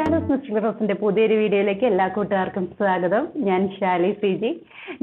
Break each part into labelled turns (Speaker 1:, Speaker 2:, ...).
Speaker 1: Shalu's mister റോസിന്റെ പുതിയൊരു വീഡിയോയിലേക്ക് എല്ലാ കൂട്ടുകാർക്കും സ്വാഗതം. ഞാൻ ഷാലി സിജി.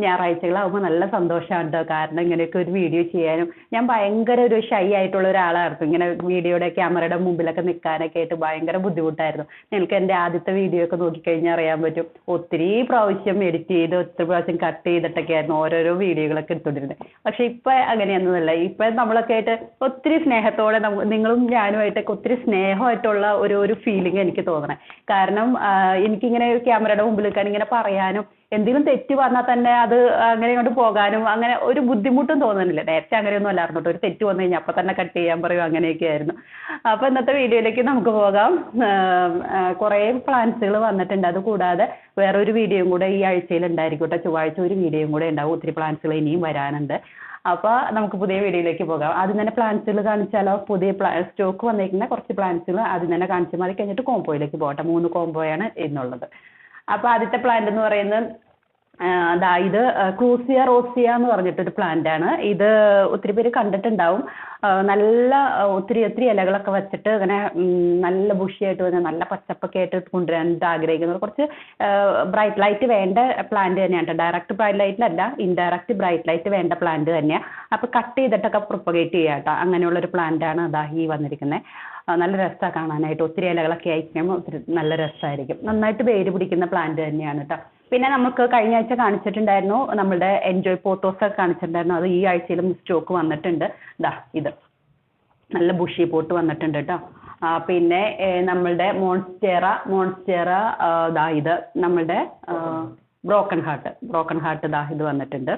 Speaker 1: ഞായറാഴ്ചകളാകുമ്പോൾ നല്ല സന്തോഷമാണ് കേട്ടോ. കാരണം ഇങ്ങനെയൊക്കെ ഒരു വീഡിയോ ചെയ്യാനും ഞാൻ ഭയങ്കര ഒരു ഷൈ ആയിട്ടുള്ള ഒരാളായിരുന്നു. ഇങ്ങനെ വീഡിയോയുടെ ക്യാമറയുടെ മുമ്പിലൊക്കെ നിൽക്കാനൊക്കെ ആയിട്ട് ഭയങ്കര ബുദ്ധിമുട്ടായിരുന്നു. നിങ്ങൾക്ക് എൻ്റെ ആദ്യത്തെ വീഡിയോ ഒക്കെ നോക്കിക്കഴിഞ്ഞാൽ അറിയാൻ പറ്റും. ഒത്തിരി പ്രാവശ്യം എഡിറ്റ് ചെയ്ത് ഒത്തിരി പ്രാവശ്യം കട്ട് ചെയ്തിട്ടൊക്കെ ആയിരുന്നു ഓരോരോ വീഡിയോകളൊക്കെ എടുത്തുകൊണ്ടിരുന്നത്. പക്ഷെ ഇപ്പം അങ്ങനെയൊന്നുമല്ല. ഇപ്പം നമ്മളൊക്കെ ആയിട്ട് ഒത്തിരി സ്നേഹത്തോടെ നിങ്ങളും ഞാനുമായിട്ടൊക്കെ ഒത്തിരി സ്നേഹമായിട്ടുള്ള ഒരു ഫീലിംഗ് എനിക്ക് തോന്നണേ. കാരണം എനിക്കിങ്ങനെ ക്യാമറയുടെ മുമ്പിൽ നിൽക്കാൻ ഇങ്ങനെ പറയാനും എന്തെങ്കിലും തെറ്റ് വന്നാൽ തന്നെ അത് അങ്ങനെ കൊണ്ട് പോകാനും അങ്ങനെ ഒരു ബുദ്ധിമുട്ടും തോന്നുന്നില്ല. നേരത്തെ അങ്ങനെയൊന്നും അല്ലായിരുന്നു കേട്ടോ. ഒരു തെറ്റ് വന്നു കഴിഞ്ഞാൽ അപ്പം തന്നെ കട്ട് ചെയ്യാൻ പറയും, അങ്ങനെയൊക്കെ ആയിരുന്നു. അപ്പോൾ ഇന്നത്തെ വീഡിയോയിലേക്ക് നമുക്ക് പോകാം. കുറേ പ്ലാൻസുകൾ വന്നിട്ടുണ്ട്. അത് കൂടാതെ വേറൊരു വീഡിയോയും കൂടെ ഈ ആഴ്ചയിൽ ഉണ്ടായിരിക്കും കേട്ടോ. ചൊവ്വാഴ്ച ഒരു വീഡിയോയും കൂടെ ഉണ്ടാവും. ഒത്തിരി പ്ലാൻസുകൾ ഇനിയും വരാനുണ്ട്. അപ്പോൾ നമുക്ക് പുതിയ വീഡിയോയിലേക്ക് പോകാം. ആദ്യം തന്നെ പ്ലാൻസുകൾ കാണിച്ചാലോ? പുതിയ സ്റ്റോക്ക് വന്നിരിക്കുന്ന കുറച്ച് പ്ലാൻസുകൾ ആദ്യം തന്നെ കാണിച്ചു മതി. കഴിഞ്ഞിട്ട് കോംബോയിലേക്ക് പോകട്ടെ. 3 കോംബോയാണ് ഇന്നുള്ളത്. അപ്പോൾ ആദ്യത്തെ പ്ലാന്റ് എന്ന് പറയുന്നത് ഇത് ക്ലൂസിയ റോസിയ എന്ന് പറഞ്ഞിട്ടൊരു പ്ലാന്റ് ആണ്. ഇത് ഒത്തിരി പേര് കണ്ടിട്ടുണ്ടാവും. നല്ല ഒത്തിരി ഇലകളൊക്കെ വെച്ചിട്ട് അങ്ങനെ നല്ല ബുഷിയായിട്ട് വന്ന് നല്ല പച്ചപ്പൊക്കെ ആയിട്ട് കൊണ്ടുവരാനായിട്ട് ആഗ്രഹിക്കുന്നത്. കുറച്ച് ബ്രൈറ്റ് ലൈറ്റ് വേണ്ട പ്ലാന്റ് തന്നെയാണ്. ഡയറക്റ്റ് ബ്രൈറ്റ് ലൈറ്റിലല്ല, ഇൻഡയറക്റ്റ് ബ്രൈറ്റ് ലൈറ്റ് വേണ്ട പ്ലാന്റ് തന്നെയാണ്. അപ്പോൾ കട്ട് ചെയ്തിട്ടൊക്കെ പ്രൊപ്പഗേറ്റ് ചെയ്യാം കേട്ടോ. അങ്ങനെയുള്ളൊരു പ്ലാന്റ് ആണ് ഈ വന്നിരിക്കുന്നത്. നല്ല രസമാണ് കാണാനായിട്ട്. ഒത്തിരി ഇലകളൊക്കെ അയക്കുമ്പോൾ ഒത്തിരി നല്ല രസമായിരിക്കും. നന്നായിട്ട് വേര് പിടിക്കുന്ന പ്ലാന്റ് തന്നെയാണ് കേട്ടോ. പിന്നെ നമുക്ക് കഴിഞ്ഞ ആഴ്ച കാണിച്ചിട്ടുണ്ടായിരുന്നു, നമ്മുടെ എൻജോയ് പോത്തോസ് ഒക്കെ കാണിച്ചിട്ടുണ്ടായിരുന്നു. അത് ഈ ആഴ്ചയിലും സ്റ്റോക്ക് വന്നിട്ടുണ്ട്. ഇത് നല്ല ബുഷി പോട്ട് വന്നിട്ടുണ്ട് കേട്ടോ. പിന്നെ നമ്മളുടെ മോൺസ്റ്റേറ ഇത് നമ്മളുടെ ബ്രോക്കൺ ഹാർട്ട് ഇത് വന്നിട്ടുണ്ട്.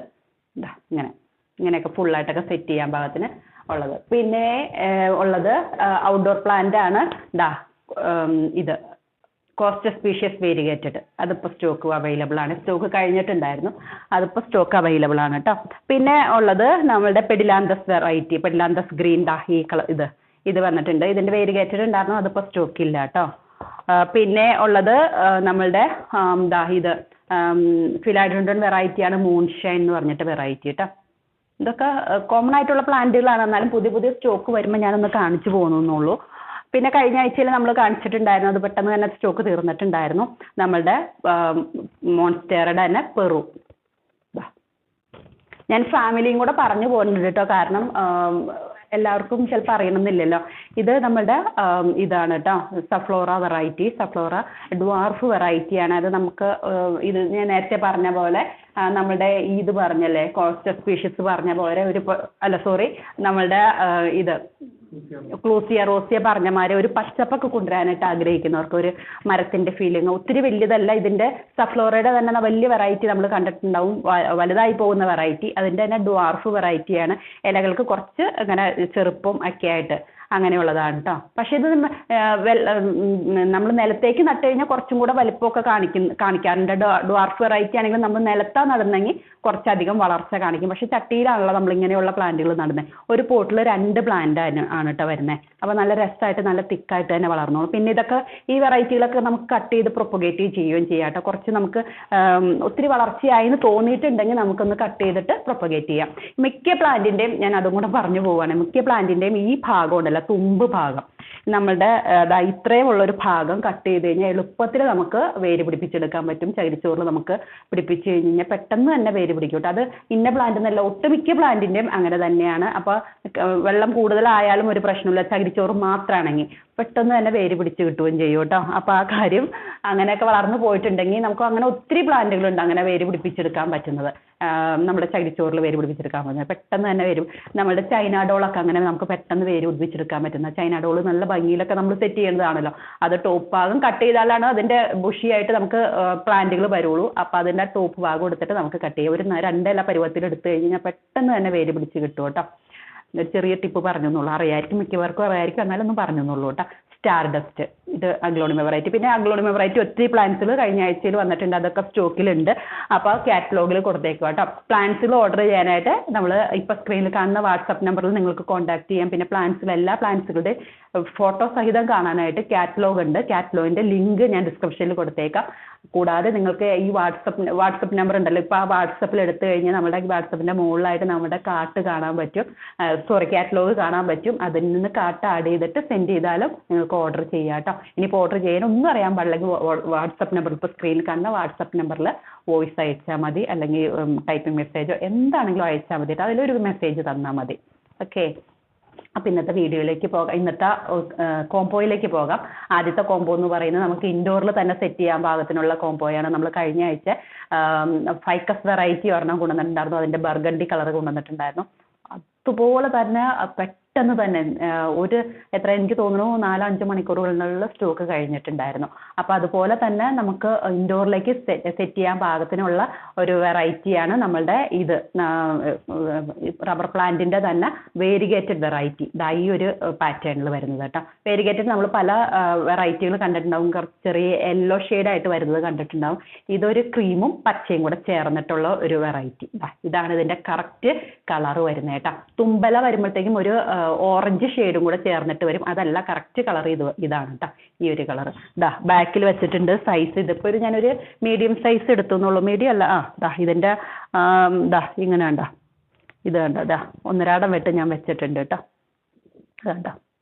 Speaker 1: ഇങ്ങനെയൊക്കെ ഫുള്ളായിട്ടൊക്കെ സെറ്റ് ചെയ്യാൻ പാകത്തിന് ഉള്ളത്. പിന്നെ ഉള്ളത് ഔട്ട്ഡോർ പ്ലാന്റ് ആണ്. ഇത് കോസ്റ്റ സ്പീഷ്യസ് വേരിഗേറ്റഡ്. അതിപ്പോൾ സ്റ്റോക്ക് അവൈലബിൾ ആണ്. സ്റ്റോക്ക് കഴിഞ്ഞിട്ടുണ്ടായിരുന്നു, അതിപ്പോൾ സ്റ്റോക്ക് അവൈലബിൾ ആണ് കേട്ടോ. പിന്നെ ഉള്ളത് നമ്മളുടെ പെഡിലാന്തസ് വെറൈറ്റി, പെഡിലാന്തസ് ഗ്രീൻ ഈ കളർ ഇത് വന്നിട്ടുണ്ട്. ഇതിൻ്റെ വേരിഗേറ്റഡ് ഉണ്ടായിരുന്നു, അതിപ്പോൾ സ്റ്റോക്ക് ഇല്ല കേട്ടോ. പിന്നെ ഉള്ളത് നമ്മളുടെ ഇത് ഫിലാഡൻഡ്രോൺ വെറൈറ്റിയാണ്, മൂൺഷൈൻ എന്ന് പറഞ്ഞിട്ട് വെറൈറ്റി കേട്ടോ. ഇതൊക്കെ കോമൺ ആയിട്ടുള്ള പ്ലാന്റുകളാണ്. എന്നാലും പുതിയ സ്റ്റോക്ക് വരുമ്പോൾ ഞാനൊന്ന് കാണിച്ചു പോകുന്നുള്ളൂ. പിന്നെ കഴിഞ്ഞ ആഴ്ചയിൽ നമ്മൾ കാണിച്ചിട്ടുണ്ടായിരുന്നു, അത് പെട്ടെന്ന് തന്നെ സ്റ്റോക്ക് തീർന്നിട്ടുണ്ടായിരുന്നു. നമ്മളുടെ മോൺസ്റ്റേറയുടെ തന്നെ പെറു. ഞാൻ ഫാമിലിയും കൂടെ പറഞ്ഞു പോകുന്നുണ്ട് കേട്ടോ. കാരണം എല്ലാവർക്കും ചിലപ്പോൾ അറിയണമെന്നില്ലല്ലോ. ഇത് നമ്മളുടെ ഇതാണ് കേട്ടോ, സഫ്ലോറ വെറൈറ്റി, സഫ്ലോറ ഡ്വാർഫ് വെറൈറ്റിയാണ്. അത് നമുക്ക് ഇത് ഞാൻ നേരത്തെ പറഞ്ഞ പോലെ നമ്മളുടെ ഇത് പറഞ്ഞല്ലേ, കോസ്റ്റ സ്പീഷ്യസ് പറഞ്ഞ പോലെ നമ്മളുടെ ഇത് ക്ലൂസിയ റോസിയ പറഞ്ഞ മാതിരി ഒരു പച്ചപ്പൊക്കെ കൊണ്ടുവരാനായിട്ട് ആഗ്രഹിക്കുന്നവർക്ക്, ഒരു മരത്തിന്റെ ഫീലിംഗ്. ഒത്തിരി വലിയതല്ല. ഇതിന്റെ സഫ്ലോറയുടെ തന്നെ വലിയ വെറൈറ്റി നമ്മൾ കണ്ടിട്ടുണ്ടാവും, വലുതായി പോകുന്ന വെറൈറ്റി. അതിന്റെ തന്നെ ഡ്വാർഫ് വെറൈറ്റിയാണ്. ഇലകൾക്ക് കുറച്ച് അങ്ങനെ ചെറുപ്പം ഒക്കെ ആയിട്ട് അങ്ങനെയുള്ളതാണ് കേട്ടോ. പക്ഷെ ഇത് നമ്മൾ നിലത്തേക്ക് നട്ട് കഴിഞ്ഞാൽ കുറച്ചും കൂടെ വലിപ്പമൊക്കെ കാണിക്കാറുണ്ട്. ഡ്വാർഫ് വെറൈറ്റി ആണെങ്കിൽ നമ്മൾ നിലത്താ നടുന്നെങ്കിൽ കുറച്ചധികം വളർച്ച കാണിക്കും. പക്ഷെ ചട്ടിയിലാണല്ലോ നമ്മൾ ഇങ്ങനെയുള്ള പ്ലാന്റുകൾ നടുന്നത്. ഒരു പോട്ടിൽ 2 പ്ലാന്റ് ആണ് കേട്ടോ വരുന്നത്. അപ്പോൾ നല്ല രസമായിട്ട് നല്ല തിക്കായിട്ട് തന്നെ വളർന്നോളൂ. പിന്നെ ഇതൊക്കെ ഈ വെറൈറ്റികളൊക്കെ നമുക്ക് കട്ട് ചെയ്ത് പ്രൊപ്പഗേറ്റ് ചെയ്യുകയും ചെയ്യാം കേട്ടോ. കുറച്ച് നമുക്ക് ഒത്തിരി വളർച്ചയായി എന്ന് തോന്നിയിട്ടുണ്ടെങ്കിൽ നമുക്കൊന്ന് കട്ട് ചെയ്തിട്ട് പ്രൊപ്പഗേറ്റ് ചെയ്യാം. മിക്ക പ്ലാന്റിൻ്റെയും ഞാൻ അതും കൂടെ പറഞ്ഞു പോവുകയാണ്. മിക്ക പ്ലാന്റിൻ്റെയും ഈ ഭാഗം ഉണ്ടല്ലോ, തുമ്പ് ഭാഗം, നമ്മളുടെ ഇത്രയും ഉള്ളൊരു ഭാഗം കട്ട് ചെയ്ത് കഴിഞ്ഞാൽ എളുപ്പത്തിൽ നമുക്ക് വേര് പിടിപ്പിച്ചെടുക്കാൻ പറ്റും. ചകിരിച്ചോറിൽ നമുക്ക് പിടിപ്പിച്ച് കഴിഞ്ഞാൽ പെട്ടെന്ന് തന്നെ വേര് പിടിക്കും കേട്ടോ. അത് ഇന്ന പ്ലാന്റ് എന്നല്ല, ഒട്ടുമിക്ക പ്ലാന്റിൻ്റെയും അങ്ങനെ തന്നെയാണ്. അപ്പോൾ വെള്ളം കൂടുതലായാലും ഒരു പ്രശ്നമില്ല. ചകിരിച്ചോറ് മാത്രമാണെങ്കിൽ പെട്ടെന്ന് തന്നെ വേര് പിടിച്ച് കിട്ടുകയും ചെയ്യും കേട്ടോ. അപ്പോൾ ആ കാര്യം അങ്ങനെയൊക്കെ വളർന്നു പോയിട്ടുണ്ടെങ്കിൽ നമുക്ക് അങ്ങനെ ഒത്തിരി പ്ലാന്റുകളുണ്ട് അങ്ങനെ വേര് പിടിപ്പിച്ചെടുക്കാൻ പറ്റുന്നത്. നമ്മുടെ ചകിരിച്ചോറിൽ വേര് പിടിപ്പിച്ചെടുക്കാൻ പറ്റുന്നത് പെട്ടെന്ന് തന്നെ വരും. നമ്മുടെ ചൈനാഡോളൊക്കെ അങ്ങനെ നമുക്ക് പെട്ടെന്ന് വേര് പിടിപ്പിച്ചെടുക്കാൻ പറ്റുന്ന ചൈനാഡോൾ നല്ല ഭംഗിയിലൊക്കെ നമ്മൾ സെറ്റ് ചെയ്യുന്നതാണല്ലോ. അത് ടോപ്പ് ഭാഗം കട്ട് ചെയ്താലാണ് അതിൻ്റെ ബുഷിയായിട്ട് നമുക്ക് പ്ലാന്റുകൾ വരുള്ളൂ. അപ്പോൾ അതിൻ്റെ ടോപ്പ് ഭാഗം എടുത്തിട്ട് നമുക്ക് കട്ട് ചെയ്യാം. ഒരു 2 ഇല പരുവത്തിൽ എടുത്തു കഴിഞ്ഞാൽ പെട്ടെന്ന് തന്നെ വേര് പിടിച്ച് കിട്ടും കേട്ടോ. ഒരു ചെറിയ ടിപ്പ് പറഞ്ഞെന്നുള്ളൂ. അറിയായിരിക്കും, മിക്കവർക്കും അറിയായിരിക്കും, എന്നാലൊന്നും പറഞ്ഞെന്നുള്ളൂ കേട്ടോ. സ്റ്റാർ ഡസ്റ്റ്, ഇത് അഗ്ലോണിമ വെറൈറ്റി. പിന്നെ അഗ്ലോണിമ വെറൈറ്റി ഒത്തിരി പ്ലാന്റ്സുകൾ കഴിഞ്ഞ ആഴ്ചയിൽ വന്നിട്ടുണ്ട്. അതൊക്കെ സ്റ്റോക്കിലുണ്ട്. അപ്പോൾ കാറ്റലോഗിൽ കൊടുത്തേക്കുക കേട്ടോ. പ്ലാന്റ്സുകൾ ഓർഡർ ചെയ്യാനായിട്ട് നമ്മൾ ഇപ്പോൾ സ്ക്രീനിൽ കാണുന്ന വാട്സപ്പ് നമ്പറിൽ നിങ്ങൾക്ക് കോൺടാക്ട് ചെയ്യാം. പിന്നെ എല്ലാ പ്ലാന്റ്സുകളുടെ ഫോട്ടോ സഹിതം കാണാനായിട്ട് കാറ്റലോഗ് ഉണ്ട്. കാറ്റലോഗിൻ്റെ ലിങ്ക് ഞാൻ ഡിസ്ക്രിപ്ഷനിൽ കൊടുത്തേക്കാം. കൂടാതെ നിങ്ങൾക്ക് ഈ വാട്സപ്പ് നമ്പർ ഉണ്ടല്ലോ, ഇപ്പോൾ ആ വാട്സപ്പിൽ എടുത്തു കഴിഞ്ഞാൽ നമ്മുടെ വാട്സപ്പിൻ്റെ മുകളിലായിട്ട് നമ്മുടെ കാർട്ട് കാണാൻ പറ്റും, സോറി കാറ്റലോഗ് കാണാൻ പറ്റും. അതിൽ നിന്ന് കാർട്ട് ആഡ് ചെയ്തിട്ട് സെൻഡ് ചെയ്താലും നിങ്ങൾക്ക് ഓർഡർ ചെയ്യാം കേട്ടോ. ഇനിയിപ്പോൾ ഓർഡർ ചെയ്യാൻ ഒന്നും അറിയാൻ പാടില്ലെങ്കിൽ വാട്സപ്പ് നമ്പർ, ഇപ്പോൾ സ്ക്രീനിൽ കാണുന്ന വാട്സപ്പ് നമ്പറിൽ വോയിസ് അയച്ചാൽ മതി, അല്ലെങ്കിൽ ടൈപ്പിംഗ് മെസ്സേജോ എന്താണെങ്കിലും അയച്ചാൽ മതി കേട്ടോ. അതിലൊരു മെസ്സേജ് തന്നാൽ മതി. ഓക്കെ, അപ്പം ഇന്നത്തെ വീഡിയോയിലേക്ക് പോകാം, ഇന്നത്തെ കോംബോയിലേക്ക് പോകാം. ആദ്യത്തെ കോംബോ എന്ന് പറയുന്നത് നമുക്ക് ഇൻഡോറിൽ തന്നെ സെറ്റ് ചെയ്യാൻ പാകത്തിനുള്ള കോംബോയാണ്. നമ്മൾ കഴിഞ്ഞ ആഴ്ച ഫൈക്കസ് വെറൈറ്റി ഒരെണ്ണം കൊണ്ടുവന്നിട്ടുണ്ടായിരുന്നു, അതിൻ്റെ ബർഗണ്ടി കളർ കൊണ്ടുവന്നിട്ടുണ്ടായിരുന്നു. അതുപോലെ തന്നെ പെട്ടെന്ന് തന്നെ എനിക്ക് തോന്നുന്നു 4-5 മണിക്കൂറുകളിലുള്ള സ്റ്റോക്ക് കഴിഞ്ഞിട്ടുണ്ടായിരുന്നു. അപ്പോൾ അതുപോലെ തന്നെ നമുക്ക് ഇൻഡോറിലേക്ക് സെറ്റ് ചെയ്യാൻ പാകത്തിനുള്ള ഒരു വെറൈറ്റിയാണ് നമ്മളുടെ ഇത് റബ്ബർ പ്ലാന്റിൻ്റെ തന്നെ വേരിഗേറ്റഡ് വെറൈറ്റി. ഈ ഒരു പാറ്റേണിൽ വരുന്നത് കേട്ടോ. വേരിഗേറ്റഡ് നമ്മൾ പല വെറൈറ്റികൾ കണ്ടിട്ടുണ്ടാവും, ചെറിയ യെല്ലോ ഷെയ്ഡായിട്ട് വരുന്നത് കണ്ടിട്ടുണ്ടാവും. ഇതൊരു ക്രീമും പച്ചയും കൂടെ ചേർന്നിട്ടുള്ള ഒരു വെറൈറ്റി. ഇതാണ് ഇതിൻ്റെ കറക്റ്റ് കളർ വരുന്നത് കേട്ടോ. തുമ്പല വരുമ്പോഴത്തേക്കും ഒരു ഓറഞ്ച് ഷെയ്ഡും കൂടെ ചേർന്നിട്ട് വരും. അതല്ല, കറക്റ്റ് കളർ ഇതാണ് കേട്ടോ, ഈ ഒരു കളർ. ബാക്കിൽ വെച്ചിട്ടുണ്ട് സൈസ്. ഇതിപ്പോൾ ഞാനൊരു മീഡിയം സൈസ് എടുത്തു എന്നുള്ളൂ, മീഡിയം അല്ല. ഇതിൻ്റെ ഇങ്ങനെ കണ്ടോ, ഇത് കണ്ടോ, 1.5 വെട്ട് ഞാൻ വെച്ചിട്ടുണ്ട് കേട്ടോ. കണ്ടോ,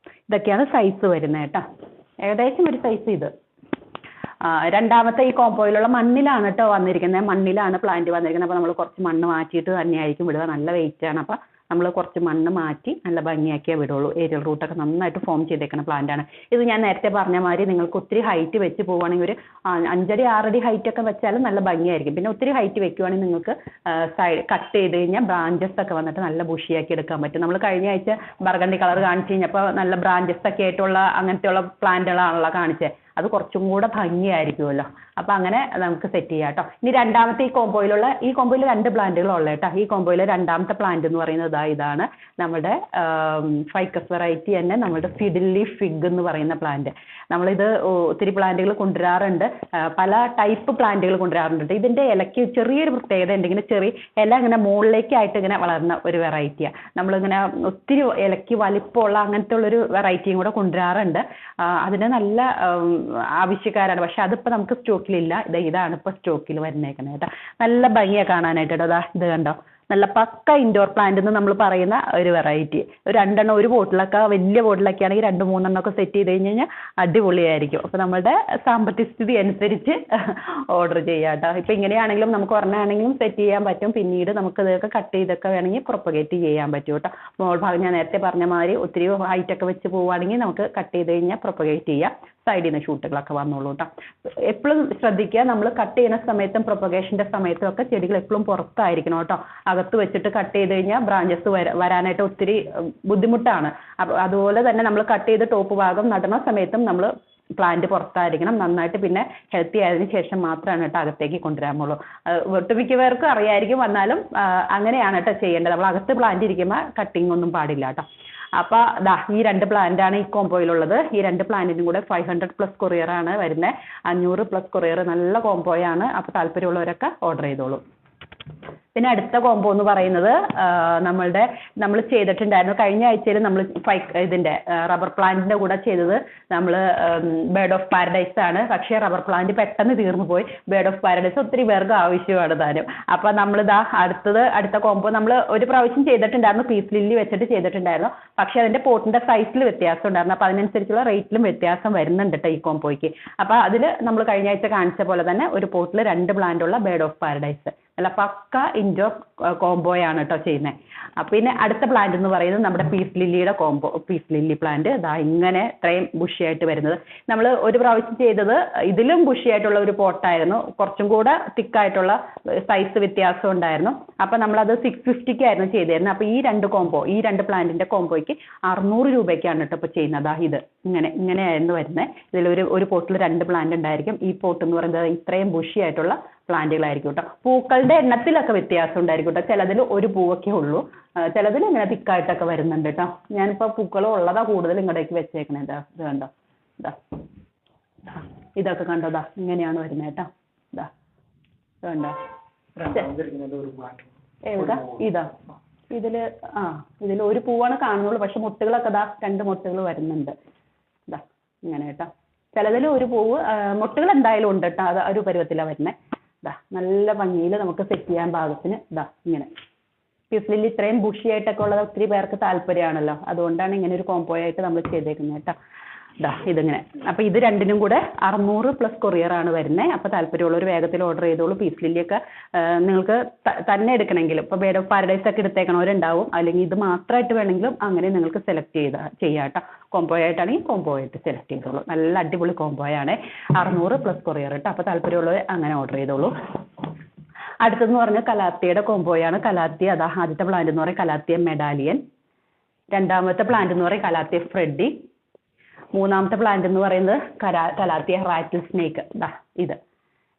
Speaker 1: ഇതൊക്കെയാണ് സൈസ് വരുന്നത് കേട്ടോ. ഏകദേശം ഒരു സൈസ് ഇത്. രണ്ടാമത്തെ ഈ കോംബോയിലുള്ള മണ്ണിലാണ് കേട്ടോ വന്നിരിക്കുന്നത്, മണ്ണിലാണ് പ്ലാന്റ് വന്നിരിക്കുന്നത്. അപ്പോൾ നമ്മൾ കുറച്ച് മണ്ണ് മാറ്റിയിട്ട് തന്നെയായിരിക്കും വിടുക, നല്ല വെയിറ്റാണ്. അപ്പോൾ നമ്മൾ കുറച്ച് മണ്ണ് മാറ്റി നല്ല ഭംഗിയാക്കിയേ വിടുള്ളൂ. ഏരിയൽ റൂട്ടൊക്കെ നന്നായിട്ട് ഫോം ചെയ്തേക്കുന്ന പ്ലാന്റാണ് ഇത്. ഞാൻ നേരത്തെ പറഞ്ഞ മാതിരി നിങ്ങൾക്ക് ഒത്തിരി ഹൈറ്റ് വെച്ച് പോവുകയാണെങ്കിൽ ഒരു 5 അടി 6 അടി ഹൈറ്റ് ഒക്കെ വെച്ചാലും നല്ല ഭംഗിയായിരിക്കും. പിന്നെ ഒത്തിരി ഹൈറ്റ് വെക്കുവാണെങ്കിൽ നിങ്ങൾക്ക് സൈഡ് കട്ട് ചെയ്ത് കഴിഞ്ഞാൽ ബ്രാഞ്ചസ് ഒക്കെ വന്നിട്ട് നല്ല ബുഷിയാക്കി എടുക്കാൻ പറ്റും. നമ്മൾ കഴിഞ്ഞ ആഴ്ച ബർഗണ്ടി കളർ കാണിച്ച് കഴിഞ്ഞപ്പോൾ നല്ല ബ്രാഞ്ചസ് ഒക്കെ ആയിട്ടുള്ള അങ്ങനത്തെയുള്ള പ്ലാന്റുകളാണല്ലോ കാണിച്ചത്. അത് കുറച്ചും കൂടെ ഭംഗിയായിരിക്കുമല്ലോ. അപ്പോൾ അങ്ങനെ നമുക്ക് സെറ്റ് ചെയ്യാം കേട്ടോ. ഇനി രണ്ടാമത്തെ ഈ കോംബോയിൽ 2 പ്ലാന്റുകളുള്ള കേട്ടോ. ഈ കോംബോയിലെ രണ്ടാമത്തെ പ്ലാന്റ് എന്ന് പറയുന്നത് ഇതാണ് നമ്മുടെ ഫൈക്കസ് വെറൈറ്റി തന്നെ, നമ്മുടെ ഫിഡിലി ഫിഗ് എന്ന് പറയുന്ന പ്ലാന്റ്. നമ്മളിത് ഒത്തിരി പ്ലാന്റുകൾ കൊണ്ടുവരാറുണ്ട്, പല ടൈപ്പ് പ്ലാന്റുകൾ കൊണ്ടുവരാറുണ്ട്. ഇതിൻ്റെ ഇലയ്ക്ക് ചെറിയൊരു പ്രത്യേകത ഉണ്ടെങ്കിൽ ചെറിയ ഇല ഇങ്ങനെ മുകളിലേക്കായിട്ട് ഇങ്ങനെ വളർന്ന ഒരു വെറൈറ്റിയാണ്. നമ്മളിങ്ങനെ ഒത്തിരി ഇലയ്ക്ക് വലിപ്പമുള്ള അങ്ങനത്തെ ഉള്ളൊരു വെറൈറ്റിയും കൂടെ കൊണ്ടുവരാറുണ്ട്. അതിന് നല്ല ആവശ്യക്കാരാണ്. പക്ഷെ അതിപ്പോൾ നമുക്ക് സ്റ്റോക്കിലില്ല. ഇതാണ് ഇപ്പോൾ സ്റ്റോക്കിൽ വരുന്നേക്കുന്നത് കേട്ടോ. നല്ല ഭംഗിയാണ് കാണാനായിട്ട് കേട്ടോ. ഇത് കണ്ടോ, നല്ല പക്ക ഇൻഡോർ പ്ലാന്റ് എന്ന് നമ്മൾ പറയുന്ന ഒരു വെറൈറ്റി. 2 എണ്ണം ഒരു ബോട്ടിലൊക്കെ, വലിയ ബോട്ടിലൊക്കെ ആണെങ്കിൽ 2-3 എണ്ണമൊക്കെ സെറ്റ് ചെയ്ത് കഴിഞ്ഞാൽ അടിപൊളിയായിരിക്കും. അപ്പോൾ നമ്മളുടെ സാമ്പത്തിക സ്ഥിതി അനുസരിച്ച് ഓർഡർ ചെയ്യാം കേട്ടോ. ഇപ്പോൾ ഇങ്ങനെയാണെങ്കിലും നമുക്ക് ഒരെണ്ണമാണെങ്കിലും സെറ്റ് ചെയ്യാൻ പറ്റും. പിന്നീട് നമുക്ക് ഇതൊക്കെ കട്ട് ചെയ്തൊക്കെ വേണമെങ്കിൽ പ്രൊപ്പഗേറ്റ് ചെയ്യാൻ പറ്റും കേട്ടോ. മോൾ ഭാഗം ഞാൻ നേരത്തെ പറഞ്ഞ മാതിരി ഒത്തിരി ഹൈറ്റൊക്കെ വെച്ച് പോവുകയാണെങ്കിൽ നമുക്ക് കട്ട് ചെയ്ത് കഴിഞ്ഞാൽ പ്രൊപ്പഗേറ്റ് ചെയ്യാം. സൈഡിൽ നിന്ന് ഷൂട്ടുകളൊക്കെ വന്നോളൂ കേട്ടോ. എപ്പോഴും ശ്രദ്ധിക്കുക, നമ്മൾ കട്ട് ചെയ്യുന്ന സമയത്തും പ്രൊപ്പഗേഷൻ്റെ സമയത്തും ഒക്കെ ചെടികൾ എപ്പോഴും പുറത്തായിരിക്കണം കേട്ടോ. അകത്ത് വെച്ചിട്ട് കട്ട് ചെയ്ത് കഴിഞ്ഞാൽ ബ്രാഞ്ചസ് വരാനായിട്ട് ഒത്തിരി ബുദ്ധിമുട്ടാണ്. അപ്പോൾ അതുപോലെ തന്നെ നമ്മൾ കട്ട് ചെയ്ത് ടോപ്പ് ഭാഗം നടണ സമയത്തും നമ്മൾ പ്ലാന്റ് പുറത്തായിരിക്കണം. നന്നായിട്ട് പിന്നെ ഹെൽത്തി ആയതിനു ശേഷം മാത്രമാണ് കേട്ടോ അകത്തേക്ക് കൊണ്ടുവരാമുള്ളൂ. ഒട്ടുമിക്ക പേർക്കും അറിയായിരിക്കും, വന്നാലും അങ്ങനെയാണ് കേട്ടോ ചെയ്യേണ്ടത്. നമ്മൾ അകത്ത് പ്ലാന്റ് ഇരിക്കുമ്പോൾ കട്ടിങ് ഒന്നും പാടില്ല കേട്ടോ. അപ്പോൾ ഈ 2 പ്ലാന്റാണ് ഈ കോംബോയിലുള്ളത്. ഈ 2 പ്ലാന്റിനും കൂടെ 500+ കൊറിയറാണ് വരുന്നത്. 500+ കൊറിയർ, നല്ല കോംബോയാണ്. അപ്പോൾ താല്പര്യമുള്ളവരൊക്കെ ഓർഡർ ചെയ്തോളൂ. പിന്നെ അടുത്ത കോംബോ എന്ന് പറയുന്നത് നമ്മൾ ചെയ്തിട്ടുണ്ടായിരുന്നു കഴിഞ്ഞ ആഴ്ചയിൽ. നമ്മൾ ഇതിൻ്റെ റബ്ബർ പ്ലാന്റിൻ്റെ കൂടെ ചെയ്തത് നമ്മൾ ബേർഡ് ഓഫ് പാരഡൈസ് ആണ്. പക്ഷേ റബ്ബർ പ്ലാന്റ് പെട്ടെന്ന് തീർന്നു പോയി. ബേർഡ് ഓഫ് പാരഡൈസ് ഒത്തിരി പേർക്ക് ആവശ്യമാണ് താനും. അപ്പോൾ അടുത്ത കോംബോ നമ്മൾ ഒരു പ്രാവശ്യം ചെയ്തിട്ടുണ്ടായിരുന്നു, പീസ് ലില്ലി വെച്ചിട്ട് ചെയ്തിട്ടുണ്ടായിരുന്നു. പക്ഷേ അതിൻ്റെ പോട്ടിൻ്റെ സൈസിൽ വ്യത്യാസം ഉണ്ടായിരുന്നു. അപ്പോൾ അതിനനുസരിച്ചുള്ള റേറ്റിലും വ്യത്യാസം വരുന്നുണ്ട് കേട്ടോ ഈ കോംബോയ്ക്ക്. അപ്പോൾ അതിൽ നമ്മൾ കഴിഞ്ഞ ആഴ്ച കാണിച്ച പോലെ തന്നെ ഒരു പോട്ടിൽ 2 പ്ലാന്റുള്ള ബേർഡ് ഓഫ് പാരഡൈസ് നല്ല പക്ക ഇൻഡോർ കോംബോയാണ് കേട്ടോ ചെയ്യുന്നത്. പിന്നെ അടുത്ത പ്ലാന്റ് എന്ന് പറയുന്നത് നമ്മുടെ പീസ് ലില്ലിയുടെ കോംബോ. പീസ് ലില്ലി പ്ലാന്റ് ഇങ്ങനെ ഇത്രയും ബുഷിയായിട്ട് വരുന്നത്. നമ്മൾ ഒരു പ്രാവശ്യം ചെയ്തത് ഇതിലും ബുഷിയായിട്ടുള്ള ഒരു പോട്ടായിരുന്നു, കുറച്ചും കൂടെ തിക്കായിട്ടുള്ള സൈസ് വ്യത്യാസം ഉണ്ടായിരുന്നു. അപ്പോൾ നമ്മളത് 650-ക്കായിരുന്നു ചെയ്തിരുന്നത്. അപ്പോൾ ഈ 2 പ്ലാന്റിൻ്റെ കോംബോയ്ക്ക് 600 രൂപയ്ക്കാണ് കേട്ടോ ഇപ്പോൾ ചെയ്യുന്നത്. ഇത് ഇങ്ങനെയായിരുന്നു വരുന്നത്. ഇതിലൊരു പോട്ടിൽ 2 പ്ലാന്റ് ഉണ്ടായിരിക്കും. ഈ പോട്ട് എന്ന് പറയുന്നത് ഇത്രയും ബുഷിയായിട്ടുള്ള പ്ലാന്റുകളായിരിക്കും കേട്ടോ. പൂക്കളുടെ എണ്ണത്തിലൊക്കെ വ്യത്യാസം ഉണ്ടായിരിക്കും കേട്ടോ. ചിലതിൽ ഒരു പൂവൊക്കെ ഉള്ളൂ, ചിലതിൽ ഇങ്ങനെ തിക്കായിട്ടൊക്കെ വരുന്നുണ്ട് കേട്ടോ. ഞാനിപ്പോൾ പൂക്കൾ ഉള്ളതാ കൂടുതൽ ഇങ്ങോട്ടേക്ക് വെച്ചേക്കണേ. ഇത് കണ്ടോ, ഇതൊക്കെ കണ്ടോ, ഇങ്ങനെയാണ് വരുന്നത് കേട്ടോ. ഇത് കണ്ടോ, എവിടെ ഇതിൽ ഒരു പൂവാണ് കാണുന്നുള്ളൂ. പക്ഷെ മുട്ടുകളൊക്കെ 2 മുട്ടുകൾ വരുന്നുണ്ട്. ഇങ്ങനെ കേട്ടോ. ചിലതിൽ ഒരു പൂവ് മൊട്ടുകൾ എന്തായാലും ഉണ്ട് കേട്ടോ. അത് ഒരു പരുവത്തിലാണ് വരുന്നത്. ഇതാ നല്ല ഭംഗിയിൽ നമുക്ക് സെറ്റ് ചെയ്യാൻ പാകത്തിന് ഇതാ ഇങ്ങനെ. പീസ് ലില്ലി ഇത്രയും ബുഷി ആയിട്ടൊക്കെ ഉള്ളത് ഒത്തിരി പേർക്ക് താല്പര്യമാണല്ലോ, അതുകൊണ്ടാണ് ഇങ്ങനെ ഒരു കോംബോ ആയിട്ട് നമ്മൾ ചെയ്തേക്കുന്നത് കേട്ടോ. ഇതാ ഇതിങ്ങനെ. അപ്പോൾ ഇത് രണ്ടിനും കൂടെ 600 പ്ലസ് കൊറിയറാണ് വരുന്നത്. അപ്പോൾ താല്പര്യമുള്ളവർ വേഗത്തിൽ ഓർഡർ ചെയ്തോളൂ. പീസ് ലില്ലിയൊക്കെ നിങ്ങൾക്ക് തന്നെ എടുക്കണമെങ്കിലും ഇപ്പോൾ ബേഡ് ഓഫ് പാരഡൈസ് ഒക്കെ എടുത്തേക്കണവരുണ്ടാവും, അല്ലെങ്കിൽ ഇത് മാത്രമായിട്ട് വേണമെങ്കിലും അങ്ങനെ നിങ്ങൾക്ക് സെലക്ട് ചെയ്യാം കേട്ടോ. കോംബോ ആയിട്ടാണെങ്കിൽ കോംബോ ആയിട്ട് സെലക്ട് ചെയ്തോളൂ. നല്ല അടിപൊളി കോംബോയാണ്. 600 പ്ലസ് കൊറിയർ കേട്ടോ. അപ്പോൾ താല്പര്യമുള്ളവർ അങ്ങനെ ഓർഡർ ചെയ്തോളൂ. അടുത്തെന്ന് പറഞ്ഞാൽ കലാത്തിയുടെ കോംബോയാണ്. കലാത്തിയ അതാ ആദ്യത്തെ പ്ലാന്റ് എന്ന് പറയുന്നത് കലാത്തിയ മെഡാലിയൻ, രണ്ടാമത്തെ പ്ലാന്റ് എന്ന് പറയുന്നത് കലാത്തിയ ഫ്രെഡി, മൂന്നാമത്തെ പ്ലാന്റ് എന്ന് പറയുന്നത് കലാത്തിയ റാറ്റിൽ സ്നേക്ക്.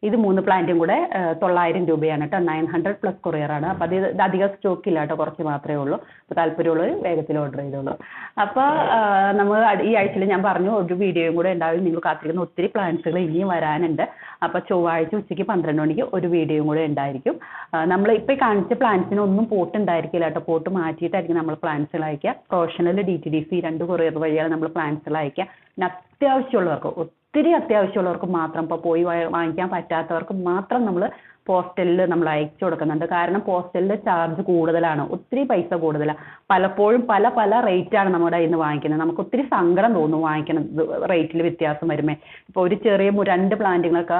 Speaker 1: ഇത് 3 പ്ലാന്റും കൂടെ 900 രൂപയാണ് കേട്ടോ. 900 പ്ലസ് കൊറിയറാണ്. അപ്പോൾ അത് അധികം സ്റ്റോക്ക് ഇല്ല കേട്ടോ, കുറച്ച് മാത്രമേ ഉള്ളൂ. അപ്പോൾ താല്പര്യമുള്ളവർ വേഗത്തിൽ ഓർഡർ ചെയ്തോളൂ. അപ്പോൾ നമ്മൾ ഈ ആഴ്ചയിൽ ഞാൻ പറഞ്ഞു ഒരു വീഡിയോയും കൂടെ ഉണ്ടാവും. നിങ്ങൾ കാത്തിരിക്കുന്ന ഒത്തിരി പ്ലാന്റ്സുകൾ ഇനിയും വരാനുണ്ട്. അപ്പോൾ ചൊവ്വാഴ്ച ഉച്ചയ്ക്ക് 12 മണിക്ക് ഒരു വീഡിയോയും കൂടെ ഉണ്ടായിരിക്കും. നമ്മൾ ഇപ്പോൾ കാണിച്ച പ്ലാന്റ്സിനൊന്നും പോട്ട് ഉണ്ടായിരിക്കില്ല കേട്ടോ. പോട്ട് മാറ്റിയിട്ടായിരിക്കും നമ്മൾ പ്ലാന്റ്സുകൾ അയക്കുക. പ്രൊഫഷണൽ DTDC 2 കൊറിയർ വഴിയാണ് നമ്മൾ പ്ലാന്റ്സുകൾ അയക്കുക. പിന്നെ അത്യാവശ്യമുള്ളവർക്ക്, ഒത്തിരി അത്യാവശ്യമുള്ളവർക്ക് മാത്രം, ഇപ്പോൾ പോയി വാങ്ങിക്കാൻ പറ്റാത്തവർക്ക് മാത്രം നമ്മൾ പോസ്റ്റലിൽ നമ്മൾ അയച്ചു കൊടുക്കുന്നുണ്ട്. കാരണം പോസ്റ്റലിൽ ചാർജ് കൂടുതലാണ്, ഒത്തിരി പൈസ കൂടുതലാണ്. പലപ്പോഴും പല റേറ്റാണ് നമ്മുടെ കയ്യിൽ നിന്ന് വാങ്ങിക്കുന്നത്. നമുക്ക് ഒത്തിരി സങ്കടം തോന്നും വാങ്ങിക്കണം റേറ്റിൽ വ്യത്യാസം വരുമേ. ഇപ്പോൾ ഒരു ചെറിയ 2 പ്ലാന്റുകളൊക്കെ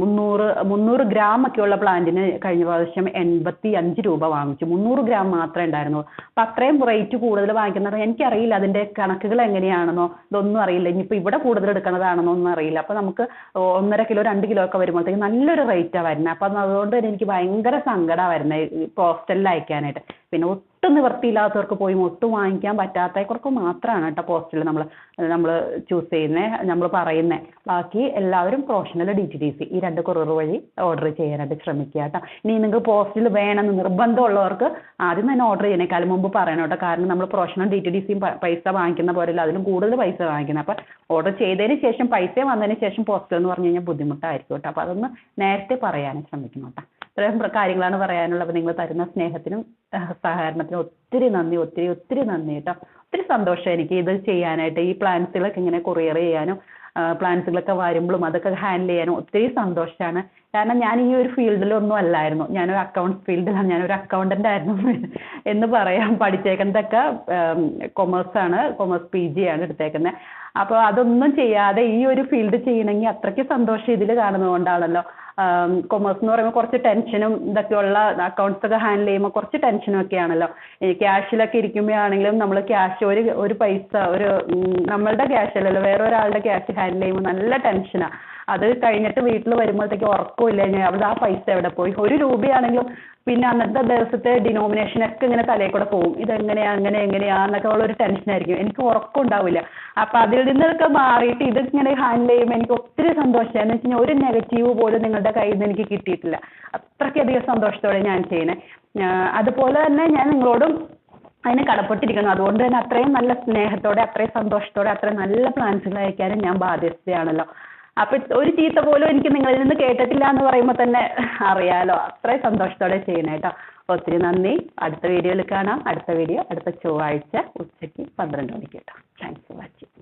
Speaker 1: 300 ഗ്രാം ഒക്കെയുള്ള പ്ലാന്റിന് കഴിഞ്ഞ പ്രാവശ്യം 85 രൂപ വാങ്ങിച്ചു. 300 ഗ്രാം മാത്രമേ ഉണ്ടായിരുന്നുള്ളൂ. അപ്പം അത്രയും റേറ്റ് കൂടുതൽ വാങ്ങിക്കുന്നത് എനിക്കറിയില്ല, അതിൻ്റെ കണക്കുകൾ എങ്ങനെയാണെന്നോ ഇതൊന്നും അറിയില്ല. ഇനിയിപ്പോൾ ഇവിടെ കൂടുതൽ എടുക്കുന്നതാണെന്നോ ഒന്നും അറിയില്ല. അപ്പോൾ നമുക്ക് 1.5 കിലോ 2 കിലോ ഒക്കെ വരുമ്പോഴത്തേക്ക് നല്ലൊരു റേറ്റാണ് വരുന്നത്. അപ്പം അതുകൊണ്ട് തന്നെ എനിക്ക് ഭയങ്കര സങ്കടമാണ് വരുന്നത് പോസ്റ്റലിൽ അയക്കാനായിട്ട്. പിന്നെ ഒട്ടും നിവൃത്തിയില്ലാത്തവർക്ക് പോയി ഒട്ടും വാങ്ങിക്കാൻ പറ്റാത്തവർക്ക് മാത്രമാണ് കേട്ടോ പോസ്റ്റലിൽ നമ്മൾ ചൂസ് ചെയ്യുന്നത്, നമ്മൾ പറയുന്നത്. ബാക്കി എല്ലാവരും പ്രൊഫഷണൽ DTDC ഈ 2 കൊറിയർ വഴി ഓർഡർ ചെയ്യാനായിട്ട് ശ്രമിക്കുക കേട്ടോ. ഇനി നിങ്ങൾക്ക് പോസ്റ്റിൽ വേണമെന്ന് നിർബന്ധമുള്ളവർക്ക് ആദ്യം തന്നെ ഓർഡർ ചെയ്യണേക്കാളും മുമ്പ് പറയണം കേട്ടോ. കാരണം നമ്മൾ പ്രൊഫഷണൽ DTDC പൈസ വാങ്ങിക്കുന്ന പോലെയല്ല, അതിലും കൂടുതൽ പൈസ വാങ്ങിക്കുന്നത്. അപ്പോൾ ഓർഡർ ചെയ്തതിന് ശേഷം പൈസ വന്നതിന് ശേഷം പോസ്റ്റൽ എന്ന് പറഞ്ഞു കഴിഞ്ഞാൽ ബുദ്ധിമുട്ടായിരിക്കും കേട്ടോ. അപ്പോൾ അതൊന്ന് നേരത്തെ പറയാനും ശ്രമിക്കണം കേട്ടോ. ഇത്രയും കാര്യങ്ങളാണ് പറയാനുള്ളത്. അപ്പോൾ നിങ്ങൾ തരുന്ന സ്നേഹത്തിനും സഹകരണത്തിനും ഒത്തിരി നന്ദി, ഒത്തിരി നന്ദി കേട്ടോ. ഒത്തിരി സന്തോഷം എനിക്ക് ഇത് ചെയ്യാനായിട്ട്. ഈ പ്ലാന്റ്സുകളൊക്കെ ഇങ്ങനെ കൊറിയർ ചെയ്യാനും പ്ലാന്റ്സുകളൊക്കെ വരുമ്പോഴും അതൊക്കെ ഹാൻഡിൽ ചെയ്യാനും ഒത്തിരി സന്തോഷമാണ്. കാരണം ഞാൻ ഈ ഒരു ഫീൽഡിലൊന്നും അല്ലായിരുന്നു, ഞാനൊരു അക്കൗണ്ട്സ് ഫീൽഡിലാണ്, ഞാനൊരു അക്കൗണ്ടൻ്റ് ആയിരുന്നു എന്ന് പറയാം. പഠിച്ചേക്കുന്നതൊക്കെ കൊമേഴ്സാണ്, കൊമേഴ്സ് PG ആണ് എടുത്തേക്കുന്നത്. അപ്പോൾ അതൊന്നും ചെയ്യാതെ ഈ ഒരു ഫീൽഡ് ചെയ്യണമെങ്കിൽ അത്രയ്ക്ക് സന്തോഷം ഇതിൽ കാണുന്നതുകൊണ്ടാണല്ലോ. കൊമേഴ്സ് എന്ന് പറയുമ്പോൾ കുറച്ച് ടെൻഷനും ഇതൊക്കെയുള്ള, അക്കൗണ്ട്സ് ഒക്കെ ഹാൻഡിൽ ചെയ്യുമ്പോൾ കുറച്ച് ടെൻഷനും ഒക്കെ ആണല്ലോ. ക്യാഷിലൊക്കെ ഇരിക്കുമ്പോഴാണെങ്കിലും നമ്മൾ ക്യാഷ് ഒരു പൈസ നമ്മളുടെ ക്യാഷ് അല്ലല്ലോ, വേറെ ഒരാളുടെ ക്യാഷ് ഹാൻഡിൽ ചെയ്യുമ്പോൾ നല്ല ടെൻഷനാണ്. അത് കഴിഞ്ഞിട്ട് വീട്ടിൽ വരുമ്പോഴത്തേക്ക് ഉറക്കമില്ല, അവിടെ ആ പൈസ എവിടെ പോയി. 1 രൂപയാണെങ്കിലും പിന്നെ അന്നത്തെ ദിവസത്തെ ഡിനോമിനേഷനൊക്കെ ഇങ്ങനെ തലയിൽ കൂടെ പോകും. എങ്ങനെയാന്നൊക്കെ ഉള്ളൊരു ടെൻഷനായിരിക്കും. എനിക്ക് ഉറക്കം ഉണ്ടാവില്ല. അപ്പം അതിൽ നിന്നൊക്കെ മാറിയിട്ട് ഇതിങ്ങനെ ഹാൻഡിൽ ചെയ്യുമ്പോൾ എനിക്ക് ഒത്തിരി സന്തോഷമാണ്. എന്ന് വെച്ച് കഴിഞ്ഞാൽ ഒരു നെഗറ്റീവ് പോലും നിങ്ങളുടെ കയ്യിൽ നിന്ന് എനിക്ക് കിട്ടിയിട്ടില്ല. അത്രയ്ക്കധികം സന്തോഷത്തോടെ ഞാൻ ചെയ്യണേ. അതുപോലെ തന്നെ ഞാൻ നിങ്ങളോടും അതിന് കടപ്പെട്ടിരിക്കുന്നു. അതുകൊണ്ട് തന്നെ അത്രയും നല്ല സ്നേഹത്തോടെ, അത്രയും സന്തോഷത്തോടെ, അത്രയും നല്ല പ്ലാൻസുകൾ അയക്കാനും ഞാൻ ബാധ്യസ്ഥയാണല്ലോ. അപ്പം ഒരു ചീത്ത പോലും എനിക്ക് നിങ്ങളിൽ നിന്ന് കേട്ടിട്ടില്ല എന്ന് പറയുമ്പോൾ തന്നെ അറിയാലോ, അത്രയും സന്തോഷത്തോടെ ചെയ്യണേ കേട്ടോ. ഒത്തിരി നന്ദി. അടുത്ത വീഡിയോയിൽ കാണാം. അടുത്ത ചൊവ്വാഴ്ച ഉച്ചയ്ക്ക് 12 മണിക്ക് കേട്ടോ. Thanks for watching.